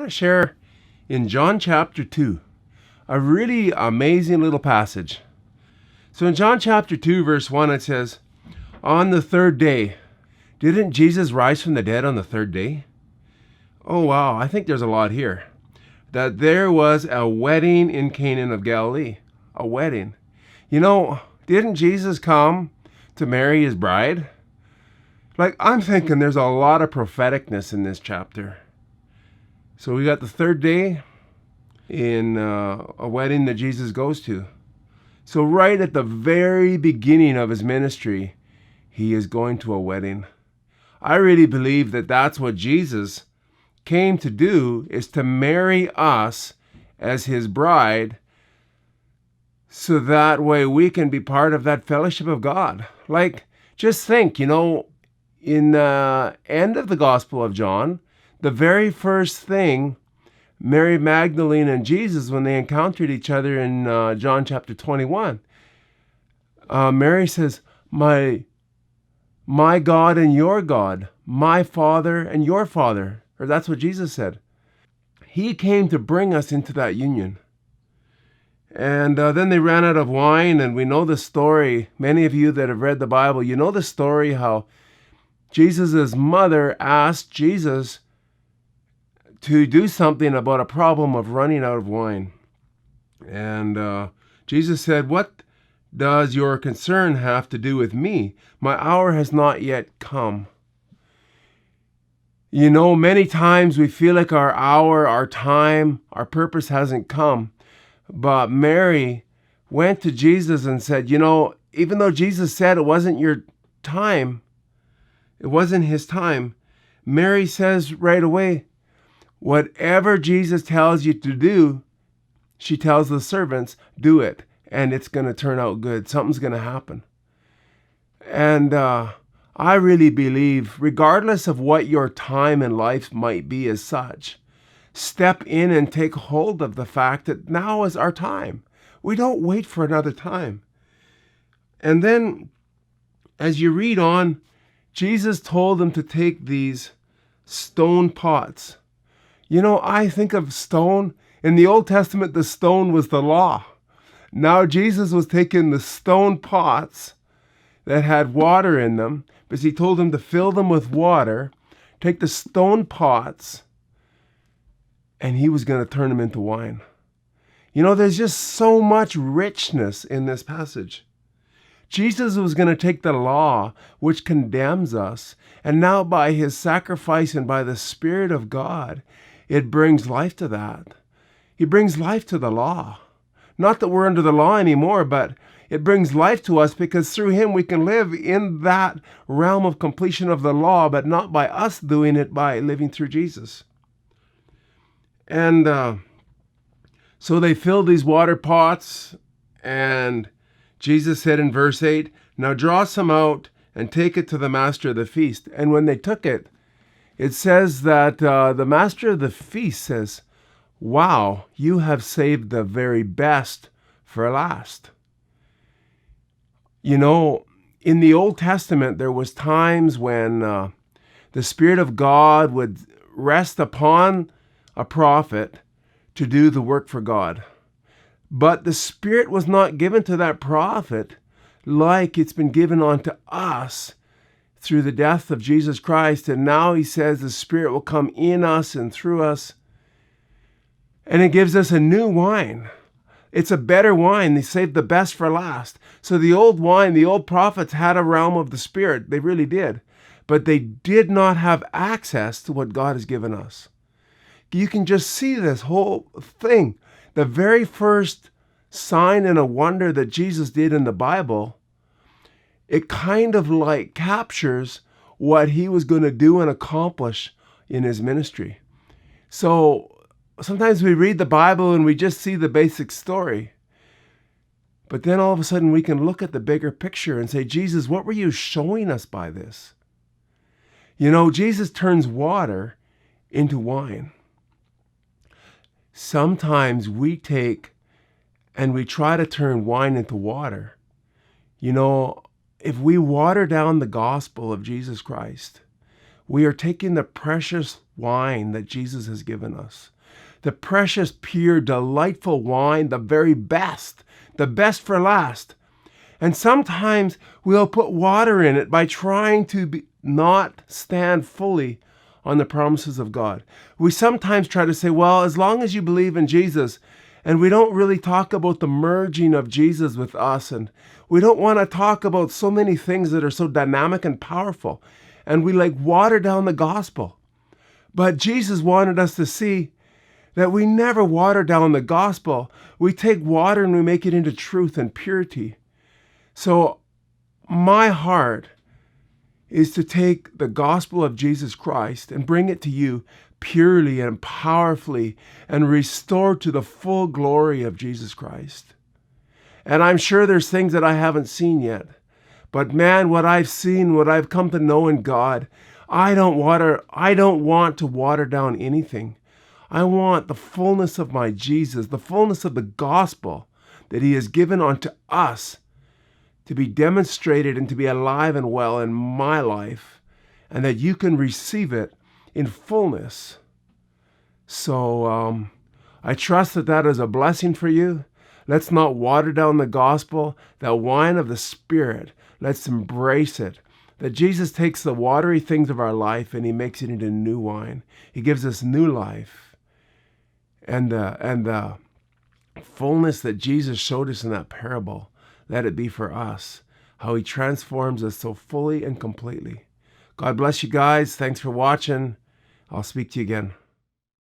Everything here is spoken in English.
want to share in John chapter 2 a really amazing little passage. So in John chapter 2, verse 1, it says, "On the third day," didn't Jesus rise from the dead on the third day? Oh, wow, I think there's a lot here. That there was a wedding in Cana of Galilee. A wedding. Didn't Jesus come to marry his bride? I'm thinking there's a lot of propheticness in this chapter. So we got the third day in a wedding that Jesus goes to. So right at the very beginning of his ministry, he is going to a wedding. I really believe that that's what Jesus came to do, is to marry us as his bride, so that way we can be part of that fellowship of God. Just think, in the end of the Gospel of John, the very first thing Mary Magdalene and Jesus, when they encountered each other in John chapter 21, Mary says, my God and your God, my Father and your Father. Or that's what Jesus said. He came to bring us into that union. And then they ran out of wine, and we know the story. Many of you that have read the Bible, you know the story how Jesus' mother asked Jesus to do something about a problem of running out of wine. And Jesus said, "What does your concern have to do with me? My hour has not yet come." Many times we feel like our hour, our time, our purpose hasn't come. But Mary went to Jesus and said, even though Jesus said it wasn't your time, it wasn't his time, Mary says right away, whatever Jesus tells you to do, she tells the servants, do it, and it's going to turn out good. Something's going to happen. And I really believe, regardless of what your time in life might be as such, step in and take hold of the fact that now is our time. We don't wait for another time. And then, as you read on, Jesus told them to take these stone pots. I think of stone. In the Old Testament, the stone was the law. Now Jesus was taking the stone pots that had water in them, because he told them to fill them with water, take the stone pots, and he was going to turn them into wine. There's just so much richness in this passage. Jesus was going to take the law, which condemns us, and now by his sacrifice and by the Spirit of God, it brings life to that. He brings life to the law. Not that we're under the law anymore, but it brings life to us because through him we can live in that realm of completion of the law, but not by us doing it, by living through Jesus. And so they filled these water pots, and Jesus said in verse 8, "Now draw some out and take it to the master of the feast." And when they took it, it says that the master of the feast says, "Wow, you have saved the very best for last." In the Old Testament, there was times when the Spirit of God would rest upon a prophet to do the work for God. But the Spirit was not given to that prophet like it's been given unto us through the death of Jesus Christ. And now he says the Spirit will come in us and through us. And it gives us a new wine. It's a better wine. They saved the best for last. So the old wine, the old prophets had a realm of the Spirit. They really did. But they did not have access to what God has given us. You can just see this whole thing. The very first sign and a wonder that Jesus did in the Bible, it kind of captures what he was going to do and accomplish in his ministry. So sometimes we read the Bible and we just see the basic story. But then all of a sudden we can look at the bigger picture and say, Jesus, what were you showing us by this? Jesus turns water into wine. Sometimes we take and we try to turn wine into water. If we water down the gospel of Jesus Christ, we are taking the precious wine that Jesus has given us. The precious, pure, delightful wine, the very best, the best for last. And sometimes we'll put water in it by trying to not stand fully on the promises of God. We sometimes try to say, well, as long as you believe in Jesus, and we don't really talk about the merging of Jesus with us, and we don't want to talk about so many things that are so dynamic and powerful, and we like water down the gospel. But Jesus wanted us to see that we never water down the gospel. We take water and we make it into truth and purity. So my heart is to take the gospel of Jesus Christ and bring it to you purely and powerfully and restored to the full glory of Jesus Christ. And I'm sure there's things that I haven't seen yet. But man, what I've seen, what I've come to know in God, I don't want to water down anything. I want the fullness of my Jesus, the fullness of the gospel that he has given unto us to be demonstrated and to be alive and well in my life, and that you can receive it in fullness. So I trust that that is a blessing for you. Let's not water down the gospel, that wine of the Spirit. Let's embrace it. That Jesus takes the watery things of our life and he makes it into new wine. He gives us new life. And the fullness that Jesus showed us in that parable, let it be for us. How he transforms us so fully and completely. God bless you guys. Thanks for watching. I'll speak to you again.